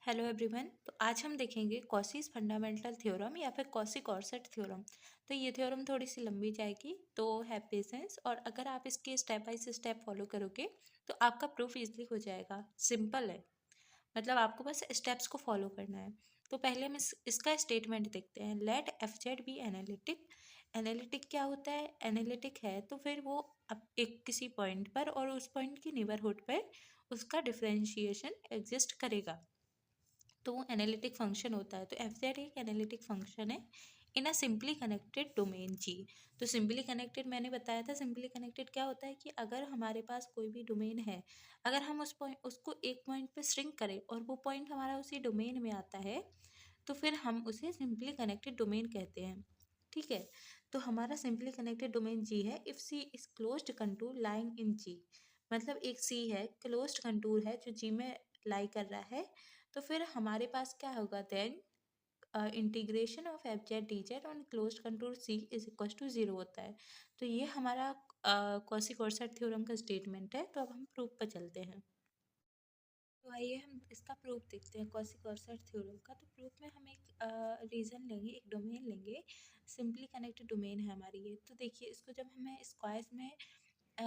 Hello everyone. तो आज हम देखेंगे कॉसीज फंडामेंटल थ्योरम या फिर कॉसी-कॉर्सेट थ्योरम। तो ये थ्योरम थोड़ी सी लंबी जाएगी, तो हैव पेशेंस। और अगर आप इसके स्टेप बाय स्टेप फॉलो करोगे तो आपका प्रूफ इजीली हो जाएगा। सिंपल है, मतलब आपको बस स्टेप्स को फॉलो करना है। तो पहले हम इसका स्टेटमेंट देखते हैं। Let f z be analytic. Analytic क्या होता है? एनालिटिक है तो फिर वो अब एक किसी पॉइंट पर और उस पॉइंट की नेबरहुड पर उसका डिफरेंशिएशन एग्जिस्ट करेगा, तो वो एनालिटिक फंक्शन होता है। तो एफ जेड एक एनालिटिक फंक्शन है इन अ सिंपली कनेक्टेड डोमेन जी। तो सिंपली कनेक्टेड मैंने बताया था। सिंपली कनेक्टेड क्या होता है कि अगर हमारे पास कोई भी डोमेन है, अगर हम उस पॉइंट उसको एक पॉइंट पे श्रिंक करें और वो पॉइंट हमारा उसी डोमेन में आता है, तो फिर हम उसे सिंपली कनेक्टेड डोमेन कहते हैं। ठीक है, तो हमारा सिंपली कनेक्टेड डोमेन जी है if C is closed contour lying in G. मतलब एक सी है, क्लोज्ड कंटूर है जो जी में लाई कर रहा है, तो फिर हमारे पास क्या होगा then integration of f Z D z on close contour c is equal to zero होता है। तो ये हमारा कॉसी-कॉर्सेट थ्योरम का स्टेटमेंट है। तो अब हम प्रूफ पर चलते हैं। तो आइए हम इसका प्रूफ देखते हैं कॉसी-कॉर्सेट थ्योरम का। तो प्रूफ में हम एक रीजन लेंगे, एक डोमेन लेंगे। सिंपली कनेक्टेड डोमेन है हमारी ये। तो देखिए, इसको जब मैं स्क्वायर्स में अ,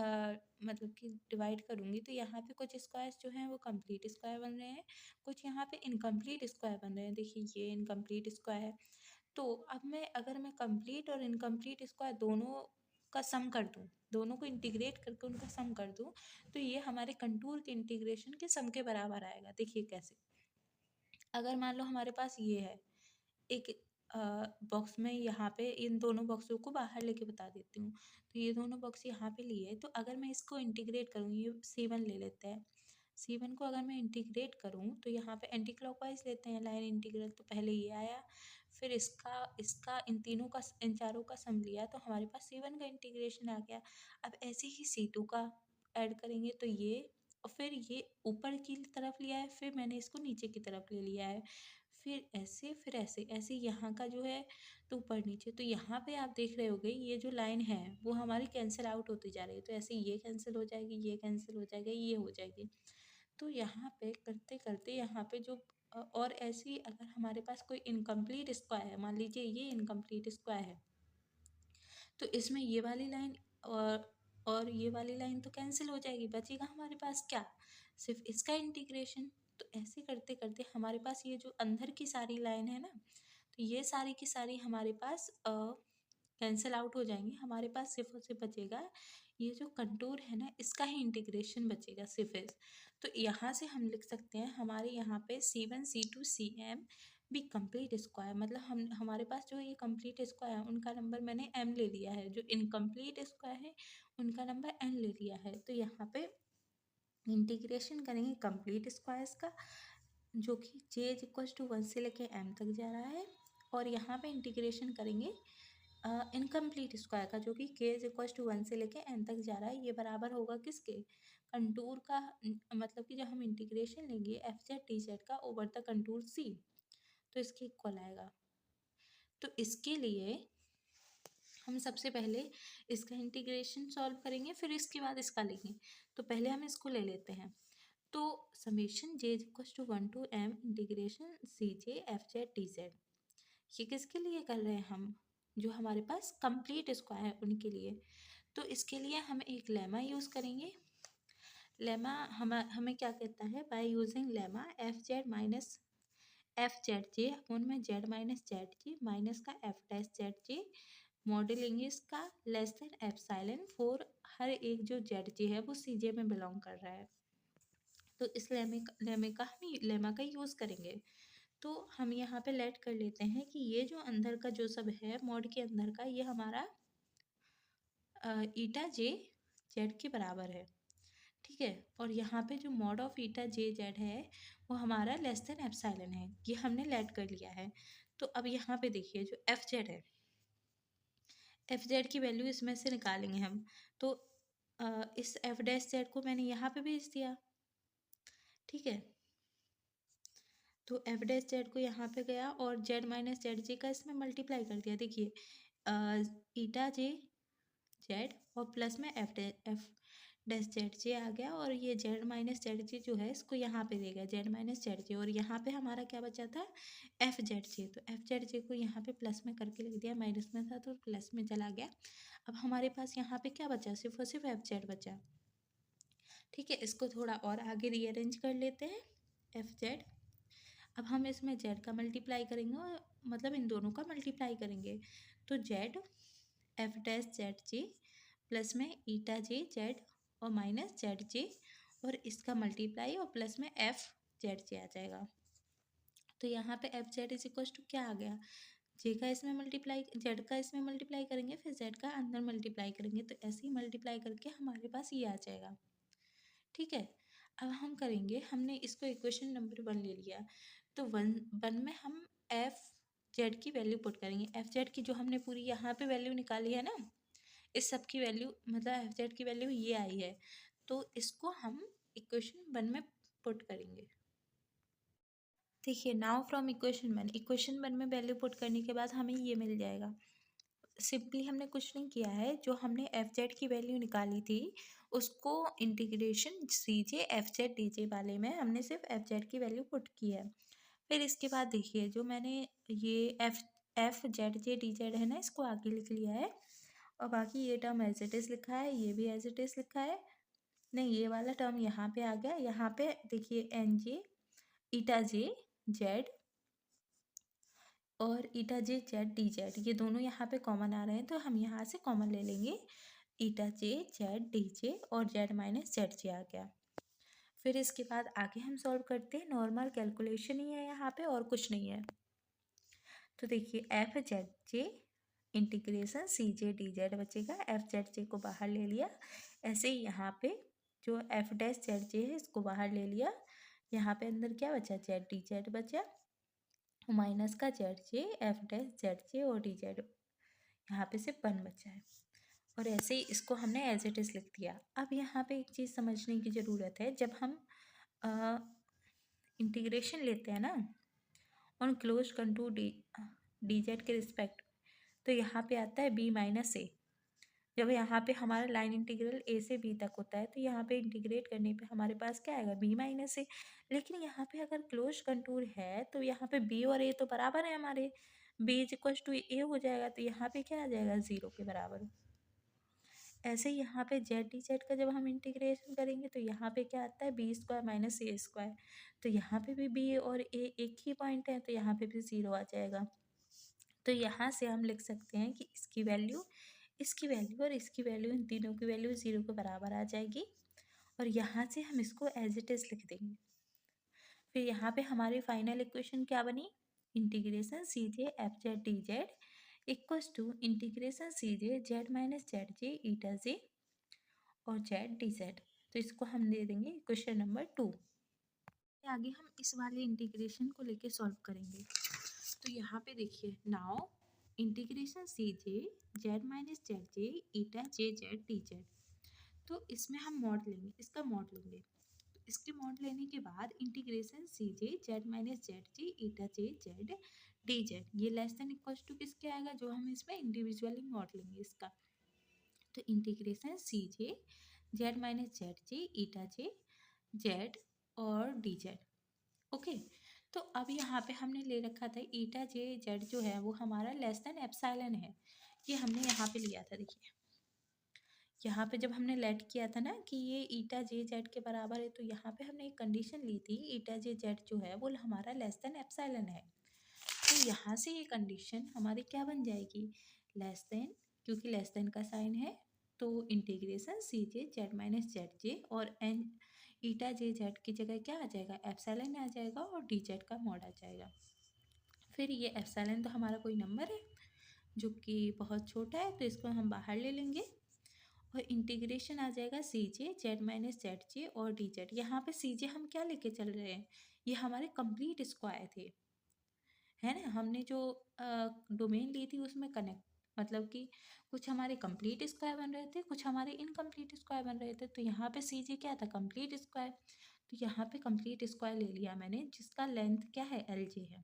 मतलब कि डिवाइड करूँगी तो यहाँ पे कुछ स्क्वायर्स जो हैं वो कंप्लीट स्क्वायर बन रहे हैं, कुछ यहाँ पे इनकम्प्लीट स्क्वायर बन रहे हैं। देखिए, ये इनकम्प्लीट स्क्वायर है। तो अब अगर मैं कंप्लीट और इनकम्प्लीट स्क्वायर दोनों का सम कर दूँ, दोनों को इंटीग्रेट करके उनका सम कर दूँ, तो ये हमारे कंटूर के इंटीग्रेशन के सम के बराबर आएगा। देखिए कैसे। अगर मान लो हमारे पास ये है एक बॉक्स में, यहाँ पे इन दोनों बॉक्सों को बाहर लेके बता देती हूँ। तो ये दोनों बॉक्स यहाँ पे लिए, तो अगर मैं इसको इंटीग्रेट करूँ, ये C1 ले लेते हैं। C1 को अगर मैं इंटीग्रेट करूँ तो यहाँ पे एंटी क्लॉकवाइज लेते हैं लाइन इंटीग्रल। तो पहले ये आया, फिर इसका इसका इन तीनों का, इन चारों का सम लिया, तो हमारे पास C1 का इंटीग्रेशन आ गया। अब ऐसे ही C2 का ऐड करेंगे तो ये, और फिर ये ऊपर की तरफ लिया है, फिर मैंने इसको नीचे की तरफ ले लिया है, फिर ऐसे ऐसे यहाँ का जो है तो ऊपर नीचे। तो यहाँ पे आप देख रहे होगे ये जो लाइन है वो हमारी कैंसिल आउट होती जा रही है। तो ऐसे ये कैंसिल हो जाएगी, ये कैंसिल हो जाएगा, ये हो जाएगी। तो यहाँ पे करते करते यहाँ पे जो और ऐसी अगर हमारे पास कोई इनकम्प्लीट स्क्वायर है, मान लीजिए ये इनकम्प्लीट स्क्वायर है, तो इसमें ये वाली लाइन और ये वाली लाइन तो कैंसिल हो जाएगी। बचेगा हमारे पास क्या? सिर्फ इसका इंटीग्रेशन। तो ऐसे करते करते हमारे पास ये जो अंदर की सारी लाइन है ना, तो ये सारी की सारी हमारे पास कैंसिल आउट हो जाएंगी। हमारे पास सिर्फ और सिर्फ बचेगा ये जो कंटूर है ना, इसका ही इंटीग्रेशन बचेगा सिर्फ तो यहाँ से हम लिख सकते हैं हमारे यहाँ पे C1 C2 CM भी कंप्लीट स्क्वायर। मतलब हम हमारे पास जो ये कंप्लीट स्क्वायर है उनका नंबर मैंने m ले लिया है, जो इनकम्प्लीट स्क्वायर है उनका नंबर n ले लिया है। तो यहाँ पे इंटीग्रेशन करेंगे कंप्लीट स्क्वायर्स का, जो कि j इज इक्वल टू 1 से लेके m तक जा रहा है, और यहाँ पे इंटीग्रेशन करेंगे इनकम्प्लीट स्क्वायर का, जो कि k इज इक्वल टू 1 से लेके n तक जा रहा है। ये बराबर होगा किसके? कंटूर का। मतलब कि जब हम इंटीग्रेशन लेंगे एफ जेड टी जेड का ओवर द कंटूर C, तो इसके इक्वल आएगा। तो इसके लिए हम सबसे पहले इसका इंटीग्रेशन सॉल्व करेंगे, फिर इसके बाद इसका लेंगे। तो पहले हम इसको ले लेते हैं। तो summation j equal to 1 to m integration C J F Z D z, ये किसके लिए कर रहे हैं हम? जो हमारे पास कंप्लीट स्क्वायर है उनके लिए। तो इसके लिए हम एक लेमा यूज़ करेंगे। लेमा हमें क्या कहता है? By using lemma F Z minus F Z J upon में Z minus Z G minus का F dash Z J model इसका लेस देन एप्सिलॉन फॉर हर एक जो जेड जे है वो सी जे में बिलोंग कर रहा है। तो इस लेमा का यूज़ करेंगे। तो हम यहाँ पे लेट कर लेते हैं कि ये जो अंदर का जो सब है मॉड के अंदर का, ये हमारा ईटा जे जेड के बराबर है। ठीक है, और यहाँ पे जो mod of eta j Z है वो हमारा लेस देन एप्सिलॉन है। ये हमने लेट कर लिया है। तो अब यहाँ पे देखिए जो एफ जेड है, एफ जेड की वैल्यू इसमें से निकालेंगे हम। तो इस एफ डैश जेड को मैंने यहाँ पे भेज दिया। ठीक है, तो एफ डैश जेड को यहाँ पे गया और जेड माइनस जेड जे का इसमें मल्टीप्लाई कर दिया। देखिए ईटा जे जेड और प्लस में एफ डैश जेड जे आ गया और ये जेड माइनस जेड जे जो है इसको यहाँ पे देगा जेड माइनस जेड जे, और यहाँ पे हमारा क्या बचा था एफ जेड जे, तो एफ जेड जे को यहाँ पे प्लस में करके लिख दिया, माइनस में था तो प्लस में चला गया। अब हमारे पास यहाँ पे क्या बचा, सिर्फ और सिर्फ एफ जेड बचा। ठीक है, इसको थोड़ा और आगे रीअरेंज कर लेते हैं एफ जेड। अब हम इसमें जेड का मल्टीप्लाई करेंगे और मतलब इन दोनों का मल्टीप्लाई करेंगे, तो Z F dash Z J plus में ईटा जे जेड और माइनस जेड जे, और इसका मल्टीप्लाई और प्लस में एफ जेड जे आ जाएगा। तो यहाँ पे f z is equal to क्या आ गया, जे का इसमें मल्टीप्लाई जेड का इसमें मल्टीप्लाई करेंगे फिर जेड का अंदर मल्टीप्लाई करेंगे, तो ऐसे ही मल्टीप्लाई करके हमारे पास ये आ जाएगा। ठीक है, अब हम करेंगे, हमने इसको इक्वेशन नंबर 1 ले लिया, तो वन में हम एफ जेड की वैल्यू पुट करेंगे, एफ जेड की जो हमने पूरी यहाँ पे वैल्यू निकाली है ना, इस सब की वैल्यू मतलब एफ जेड की वैल्यू ये आई है, तो इसको हम इक्वेशन 1 में पुट करेंगे। देखिए नाउ फ्रॉम इक्वेशन वन में वैल्यू पुट करने के बाद हमें ये मिल जाएगा। सिंपली हमने कुछ नहीं किया है, जो हमने एफ जेड की वैल्यू निकाली थी उसको इंटीग्रेशन सी जे एफ जेड डी जे वाले में हमने सिर्फ एफ जेड की वैल्यू पुट की है। फिर इसके बाद देखिए जो मैंने ये f Z j d z है ना, इसको आगे लिख लिया है, और बाकी ये टर्म एज इट इज़ लिखा है, ये भी एज इट इज़ लिखा है। नहीं, ये वाला टर्म यहाँ पे आ गया, यहाँ पे देखिए एन जे ईटा जे जेड और ईटा जे जेड डी जेड, ये दोनों यहाँ पे कॉमन आ रहे हैं, तो हम यहाँ से कॉमन ले लेंगे, ईटा जे जेड डी जे और जेड माइनस जेड जे आ गया। फिर इसके बाद आगे हम सॉल्व करते हैं, नॉर्मल कैलकुलेशन ही है यहाँ पे और कुछ नहीं है। तो देखिए एफ जेड जे इंटीग्रेशन सी जे डी जेड बचेगा, एफ जेड जे को बाहर ले लिया, ऐसे ही यहाँ पे जो एफ डैश जेड जे है इसको बाहर ले लिया, यहाँ पे अंदर क्या बचा जेड डी जेड बचा, माइनस का z j f dash Z j और डी जेड, यहाँ पे सिर्फ 1 बचा है, और ऐसे ही इसको हमने एज इट इज़ लिख दिया। अब यहाँ पे एक चीज़ समझने की ज़रूरत है, जब हम इंटीग्रेशन लेते हैं ना on close contour D z के रिस्पेक्ट, तो यहाँ पे आता है बी माइनस ए। जब यहाँ पे हमारा लाइन इंटीग्रल ए से बी तक होता है तो यहाँ पे इंटीग्रेट करने पे हमारे पास क्या आएगा बी माइनस ए, लेकिन यहाँ पे अगर क्लोज कंटूर है तो यहाँ पे बी और ए तो बराबर है हमारे, बी इज इक्वल टू ए हो जाएगा, तो यहाँ पे क्या आ जाएगा 0 के बराबर। ऐसे ही यहाँ पे जेड डी जेड का जब हम इंटीग्रेशन करेंगे तो यहाँ पे क्या आता है बी स्क्वायर माइनस ए स्क्वायर, तो यहाँ पे भी बी और ए एक ही पॉइंट है तो यहाँ पे भी 0 आ जाएगा। तो यहाँ से हम लिख सकते हैं कि इसकी वैल्यू और इसकी वैल्यू, इन तीनों की वैल्यू 0 के बराबर आ जाएगी, और यहाँ से हम इसको एज इट इज़ लिख देंगे। फिर यहाँ पे हमारी फाइनल इक्वेशन क्या बनी, integration C J F Z D z equals to integration C j z minus z j eta j और जेड डी जेड, तो इसको हम दे देंगे इक्वेशन नंबर 2। आगे हम इस वाले इंटीग्रेशन को लेके सॉल्व करेंगे, तो यहाँ पे देखिए नाउ इंटीग्रेशन सी j z minus z j eta j z D Z, तो इसमें हम मॉड लेंगे, इसका मॉड लेंगे, तो इसके मॉड लेने के बाद इंटीग्रेशन सी j z minus z j eta j z D z, ये लेस देन इक्वल टू किसके आएगा, जो हम इसमें इंडिविजुअली मॉड लेंगे इसका, तो इंटीग्रेशन सी j z minus z j eta j Z और डी जेड। ओके, तो अब यहाँ पे हमने ले रखा था ईटा जे जेड जो है वो हमारा लेस देन एप्सिलॉन है, ये हमने यहाँ पे लिया था। देखिए यहाँ पे जब हमने लेट किया था ना कि ये ईटा जे जेड के बराबर है, तो यहाँ पे हमने एक कंडीशन ली थी ईटा जे जेड जो है वो हमारा लेस देन एप्सिलॉन है, तो यहाँ से ये कंडीशन हमारी क्या बन जाएगी, लेस देन, क्योंकि लेस देन का साइन है तो इंटीग्रेशन सी j z minus z j और एन ईटा जे जेड की जगह क्या आ जाएगा एप्सिलॉन आ जाएगा और डी जेड का मॉड आ जाएगा। फिर ये एप्सिलॉन तो हमारा कोई नंबर है जो कि बहुत छोटा है, तो इसको हम बाहर ले लेंगे और इंटीग्रेशन आ जाएगा सी j z minus z j और डी जेड। यहाँ पे सी जे हम क्या लेके चल रहे हैं, ये हमारे कंप्लीट स्क्वायर थे, है ना, हमने जो डोमेन ली थी उसमें कनेक्ट मतलब कि कुछ हमारे कंप्लीट स्क्वायर बन रहे थे, कुछ हमारे इनकम्प्लीट स्क्वायर बन रहे थे, तो यहाँ पे सी जे क्या था कंप्लीट स्क्वायर, तो यहाँ पे कंप्लीट स्क्वायर ले लिया मैंने जिसका लेंथ क्या है एल जे है।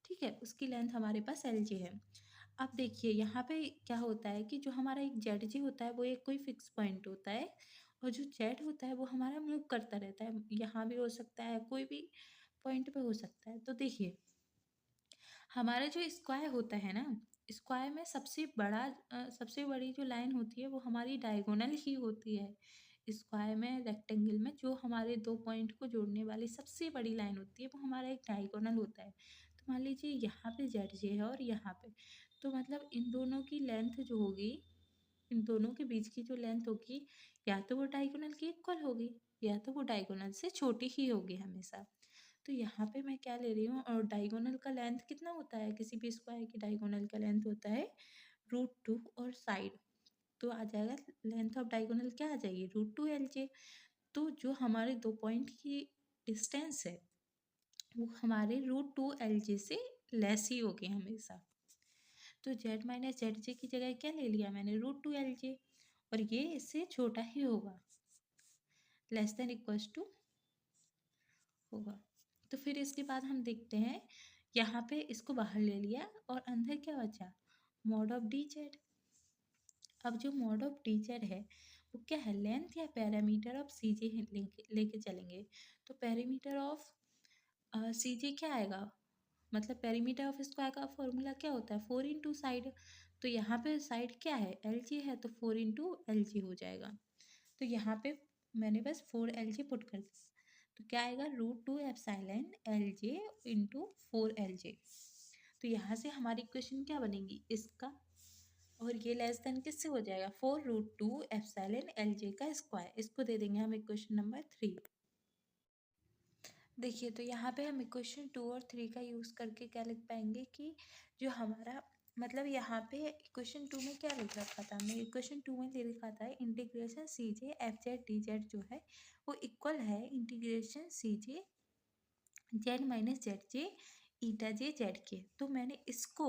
ठीक है, उसकी लेंथ हमारे पास एल जे है। अब देखिए यहाँ पे क्या होता है कि जो हमारा एक जेड जे होता है वो एक कोई फिक्स पॉइंट होता है, और जो जेड होता है वो हमारा मूव करता रहता है, यहाँ भी हो सकता है, कोई भी पॉइंट पे हो सकता है। तो देखिए हमारा जो स्क्वायर होता है ना, स्क्वायर में सबसे बड़ी जो लाइन होती है वो हमारी डायगोनल ही होती है। स्क्वायर में, रेक्टेंगल में जो हमारे दो पॉइंट को जोड़ने वाली सबसे बड़ी लाइन होती है वो हमारा एक डायगोनल होता है। तो मान लीजिए यहाँ पे जेड जे है और यहाँ पे, तो मतलब इन दोनों की लेंथ जो होगी, इन दोनों के बीच की जो लेंथ होगी, या तो वो डायगोनल की इक्वल होगी या तो वो डायगोनल से छोटी ही होगी हमेशा। तो यहाँ पे मैं क्या ले रही हूँ, और डायगोनल का लेंथ कितना होता है, किसी भी स्क्वायर की डायगोनल का लेंथ होता है √2 और साइड, तो आ जाएगा लेंथ ऑफ डायगोनल क्या आ जाएगी √2 LJ। तो जो हमारे दो पॉइंट की डिस्टेंस है वो हमारे √2 LJ से लेस ही होगी हमेशा। तो Z-ZJ की जगह क्या ले लिया मैंने √2 LJ, और ये इससे छोटा ही होगा, लेस देन इक्वल्स टू होगा। तो फिर इसके बाद हम देखते हैं, यहाँ पे इसको बाहर ले लिया और अंदर क्या बचा, मॉड ऑफ DZ। अब जो मॉड ऑफ DZ है वो क्या है, लेंथ या पैरामीटर ऑफ CJ लेके चलेंगे। तो पैरामीटर ऑफ CJ क्या आएगा, मतलब पेरीमीटर ऑफ स्क्वायर का फॉर्मूला क्या होता है, 4 × साइड। तो यहाँ पे साइड क्या है, LJ है, तो 4 × LJ हो जाएगा। तो यहाँ पे मैंने बस 4 LJ पुट कर दिया, तो क्या आएगा √2 एप्सिलॉन LJ इंटू 4 LJ। तो यहाँ से हमारी इक्वेशन क्या बनेगी इसका, और ये लेस देन किससे हो जाएगा, 4 √2 एप्सिलॉन LJ का स्क्वायर। इसको दे देंगे हम इक्वेशन नंबर 3। देखिए तो यहाँ पे हम इक्वेशन 2 और 3 का यूज़ करके क्या लिख पाएंगे कि जो हमारा, मतलब यहाँ पे इक्वेशन 2 में क्या लिख रखा था हमने, इक्वेशन 2 में ले लिखा था इंटीग्रेशन CJ FZ DZ जो है वो इक्वल है integration CJ Z-ZJ ηJ Z के। तो मैंने इसको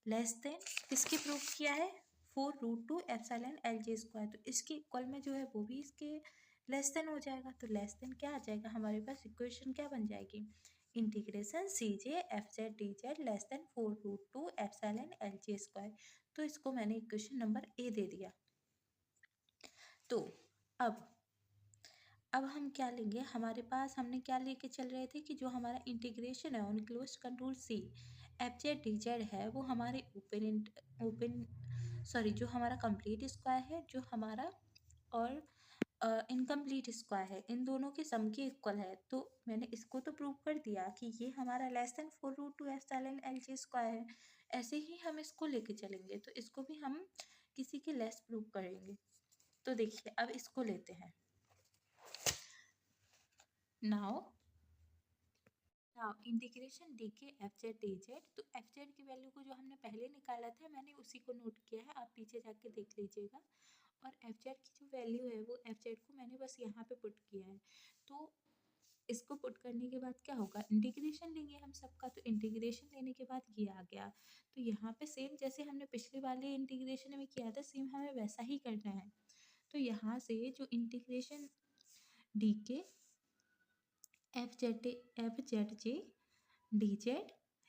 लेस देन किसके प्रूव किया है, 4 √2 एप्सिलॉन LJ स्क्वायर। तो इसके इक्वल में जो है वो भी इसके लेस देन हो जाएगा। तो लेस देन क्या आ जाएगा हमारे पास, इक्वेशन क्या बन जाएगी, integration CJ FZ DZ less than 4 √2 epsilon LJ square. तो इसको मैंने इक्वेशन नंबर A दे दिया। तो अब हम क्या लेंगे, हमारे पास हमने क्या लेके चल रहे थे कि जो हमारा इंटीग्रेशन है on close control C FZ DZ है वो हमारे जो हमारा कंप्लीट स्क्वायर है, जो हमारा और इनकम्प्लीट स्क्वायर है, इन दोनों के सम के इक्वल है। तो मैंने इसको तो प्रूव कर दिया कि ये हमारा less than 4 √2 epsilon LJ square है। ऐसे ही हम इसको लेके चलेंगे, तो इसको भी हम किसी के लेस प्रूव करेंगे। तो देखिए अब इसको लेते हैं, now integration DK FZ DZ। तो FZ की वैल्यू को जो हमने पहले निकाला था मैंने उसी को नोट किया है, आप पीछे जाके देख लीजिएगा। और FZ की जो वैल्यू है वो FZ को मैंने बस यहाँ पे पुट किया है। तो इसको पुट करने के बाद क्या होगा, इंटीग्रेशन लेंगे हम सबका। तो इंटीग्रेशन लेने के बाद ये आ गया। तो यहाँ पे सेम जैसे हमने पिछले वाले इंटीग्रेशन में किया था सेम हमें वैसा ही करना है। तो यहाँ से जो इंटीग्रेशन DK FZ DZ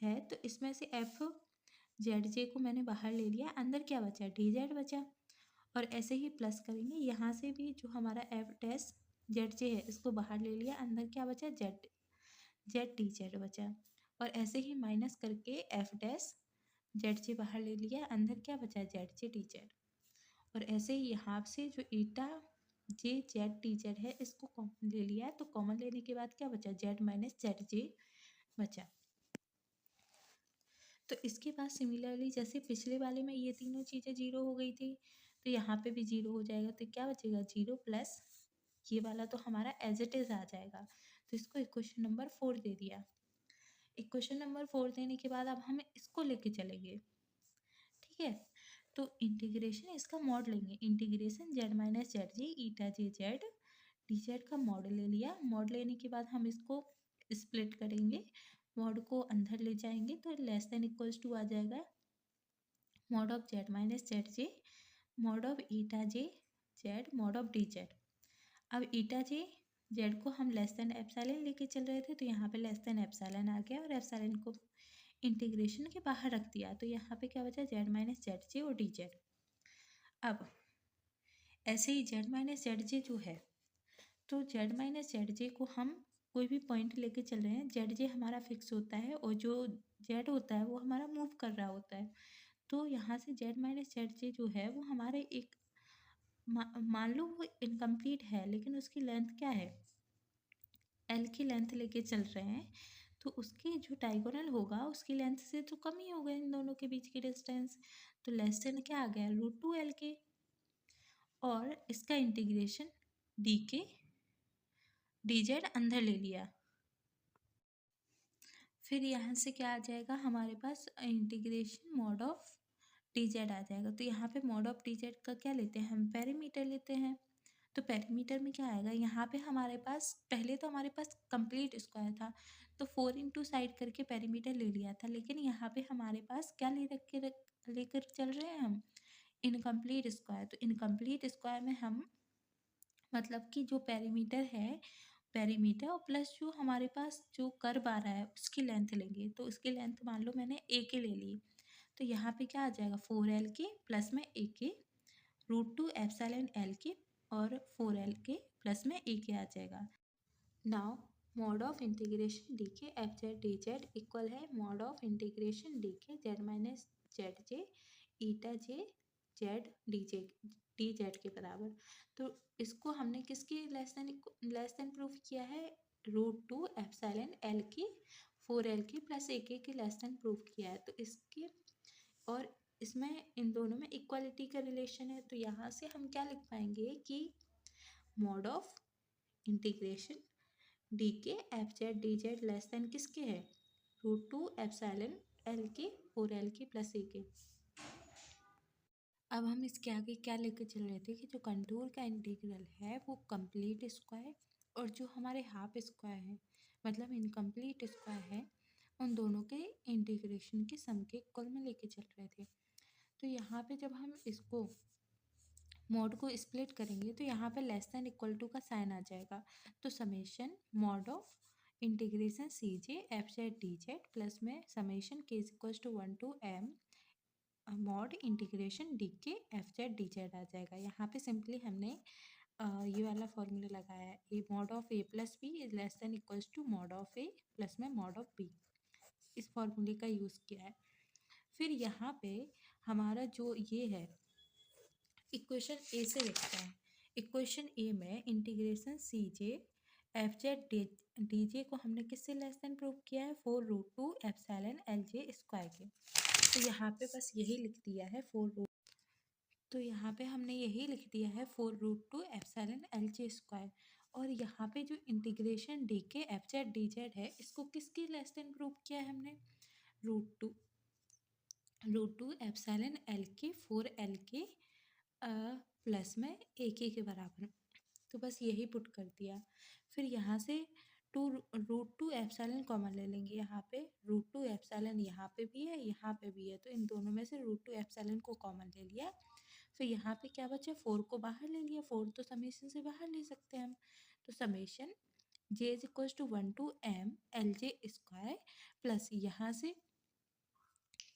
है, तो इसमें से FZJ को मैंने बाहर ले लिया, अंदर क्या बचा, DZ बचा। और ऐसे ही प्लस करेंगे, यहाँ से भी जो हमारा F'ZJ है इसको बाहर ले लिया, अंदर क्या बचा, ZDZ बचा। और ऐसे ही माइनस करके F'ZJ बाहर ले लिया, अंदर क्या बचा, ZJDZ। और ऐसे ही यहाँ से जो ηJZDZ है इसको कॉमन ले लिया, तो कॉमन लेने के बाद क्या बचा, Z-ZJ बचा। तो इसके बाद सिमिलरली जैसे पिछले वाले में ये तीनों चीज़ें जीरो हो गई थी, तो यहाँ पे भी जीरो हो जाएगा। तो क्या बचेगा, 0 प्लस ये वाला तो हमारा एज इट इज़ आ जाएगा। तो इसको इक्वेशन नंबर 4 दे दिया। इक्वेशन नंबर 4 देने के बाद अब हम इसको लेके चलेंगे, ठीक है। तो इंटीग्रेशन इसका मॉड लेंगे, इंटीग्रेशन Z-ZJ ηJZ का मॉड ले लिया। मॉड लेने के बाद हम इसको स्प्लिट करेंगे, मॉड को अंदर ले जाएंगे, तो लेस देन इक्वल्स टू आ जाएगा mod of Z-ZJ mod of ηJZ mod of DZ। अब ηJZ को हम लेस देन एप्सिलॉन लेके चल रहे थे, तो यहाँ पे लेस देन एप्सिलॉन आ गया और एप्सिलॉन को इंटीग्रेशन के बाहर रख दिया। तो यहाँ पे क्या बचा, Z-ZJ और DZ। अब ऐसे ही जेड माइनस जेड जे जो है, तो जेड माइनस जेड जे को हम कोई भी पॉइंट लेके चल रहे हैं, जेड जे हमारा फिक्स होता है और जो जेड होता है वो हमारा मूव कर रहा होता है। तो यहाँ से जेड माइनस जेड जे जो है वो हमारे एक मान लो वो इनकम्प्लीट है, लेकिन उसकी लेंथ क्या है, एल की लेंथ लेके चल रहे हैं, तो उसके जो डायगोनल होगा उसकी लेंथ से तो कम ही होगा इन दोनों के बीच की डिस्टेंस, तो लेस देन क्या आ गया, √2l के। और इसका इंटीग्रेशन डी के डी जेड अंदर ले लिया। फिर यहाँ से क्या आ जाएगा हमारे पास, integration mod of d Z आ जाएगा। तो यहाँ पे मॉड ऑफ डी जेड का क्या लेते हैं हम, पेरीमीटर लेते हैं। तो पेरीमीटर में क्या आएगा, यहाँ पे हमारे पास पहले तो हमारे पास कंप्लीट स्क्वायर था, तो 4 इंटू साइड करके पेरीमीटर ले लिया था, लेकिन यहाँ पे हमारे पास क्या लेकर चल रहे हैं हम, इनकम्प्लीट स्क्वायर। तो इनकम्प्लीट स्क्वायर में हम मतलब कि जो पेरीमीटर है, पेरीमीटर और प्लस जो हमारे पास जो कर्व आ रहा है उसकी लेंथ लेंगे। तो उसकी लेंथ मान लो मैंने ए के ले ली, तो यहाँ पे क्या आ जाएगा, 4l के प्लस में ए के √2 एप्सिलॉन एल के और 4l के प्लस में ए के आ जाएगा। Now mod of integration D के F Z D z equal है मॉड ऑफ इंटीग्रेशन डी के z minus z j eta j z D z के बराबर। तो इसको हमने किसके लेस देन प्रूफ किया है, √2 एप्सिलॉन एल की 4l की प्लस ए के लेस देन प्रूफ किया है। तो इसके और इसमें इन दोनों में इक्वालिटी का रिलेशन है, तो यहाँ से हम क्या लिख पाएंगे कि मॉड ऑफ इंटीग्रेशन डी के F Z D Z less than किसके है, √2 एप्सिलॉन एल के 4l के प्लस ए के। अब हम इसके आगे क्या लेकर चल रहे थे कि जो कंटूर का इंटीग्रल है वो कंप्लीट स्क्वायर और जो हमारे हाफ स्क्वायर है मतलब इनकम्प्लीट स्क्वायर है, उन दोनों के इंटीग्रेशन के सम के इक्वल में लेके चल रहे थे। तो यहाँ पे जब हम इसको मॉड को स्प्लिट करेंगे तो यहाँ पे लेस देन इक्वल टू का साइन आ जाएगा। तो summation mod of integration C J F Z D Z plus में summation K is equal to 1 to m mod integration D के एफ जेड डी जेड आ जाएगा। यहाँ पे सिंपली हमने ये वाला फॉर्मूला लगाया है, a mod of a plus b is less than equals to mod of a plus में मॉड ऑफ बी, इस फॉर्मूले का यूज़ किया है। फिर यहाँ पे हमारा जो ये है इक्वेशन ए से लिखते हैं। इक्वेशन ए में इंटीग्रेशन सी जे एफ जेड डी जे को हमने किससे लेस देन प्रूव किया है, 4√2 एप्सिलॉन एल जे स्क्वायर के। तो यहाँ पे बस यही लिख दिया है तो यहाँ पे हमने यही लिख दिया है 4√2 एप्सिलॉन एल जे स्क्वायर। और यहाँ पे जो इंटीग्रेशन डी के एफ जेड डी जेड है इसको किसके लेस देन प्रूव किया है हमने, √2 एप्सिलॉन एल के 4l के प्लस में ए के बराबर। तो बस यही पुट कर दिया। फिर यहाँ से √2 एप्सिलॉन कॉमन ले लेंगे, यहाँ पे √2 एप्सिलॉन यहाँ पे भी है यहाँ पे भी है, तो इन दोनों में से √2 एप्सिलॉन को कॉमन ले लिया। फिर यहाँ पे क्या बचा, 4 को बाहर ले लिया, 4 तो समेशन से बाहर ले सकते हैं हम। तो summation j is equal to 1 to m L J square plus यहाँ से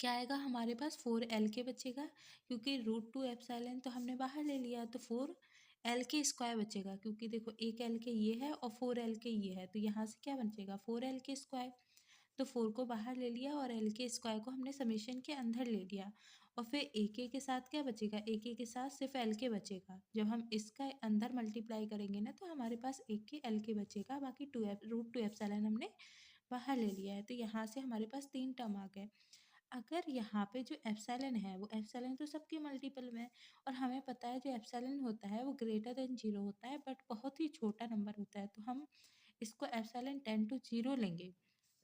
क्या आएगा हमारे पास, 4l के बचेगा क्योंकि √2 एप्सिलॉन तो हमने बाहर ले लिया, तो 4l के स्क्वायर बचेगा क्योंकि देखो एक l के ये है और 4l के ये है, तो यहाँ से क्या बचेगा 4l के स्क्वायर। तो 4 को बाहर ले लिया और l के स्क्वायर को हमने समेशन के अंदर ले लिया। और फिर a के साथ क्या बचेगा, a के साथ सिर्फ l के बचेगा। जब हम इसका अंदर मल्टीप्लाई करेंगे ना तो हमारे पास एक के l के बचेगा, बाकी √2 एप्सिलॉन हमने बाहर ले लिया है। तो यहाँ से हमारे पास 3 टर्म आ गए। अगर यहाँ पे जो एप्सिलॉन है वो एप्सिलॉन तो सबके मल्टीपल में है और हमें पता है जो एप्सिलॉन होता है वो ग्रेटर देन 0 होता है बट बहुत ही छोटा नंबर होता है, तो हम इसको एप्सिलॉन 10 to 0 लेंगे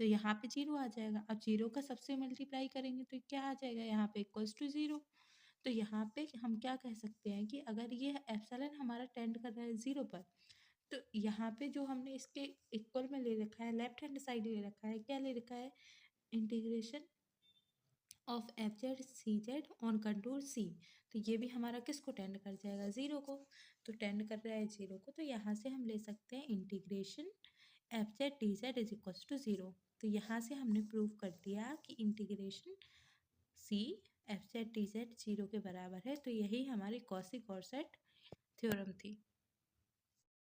तो यहाँ पे 0 आ जाएगा। अब 0 का सबसे मल्टीप्लाई करेंगे तो क्या आ जाएगा, यहाँ पे इक्वल्स टू 0। तो यहाँ पे हम क्या कह सकते हैं कि अगर ये एप्सिलॉन हमारा टेंड कर रहा है 0 पर, तो यहाँ पे जो हमने इसके इक्वल में ले रखा है लेफ्ट हैंड साइड ले रखा है, क्या ले रखा है, integration of f z C z on contour C. तो ये भी हमारा किसको टेंड कर जाएगा, 0 को। तो टेंड कर रहा है 0 को, तो यहाँ से हम ले सकते हैं integration F Z D Z is equal to 0। तो यहाँ से हमने प्रूव कर दिया कि integration C F Z D Z 0 के बराबर है। तो यही हमारी कॉसिक और सेट थ्योरम थी।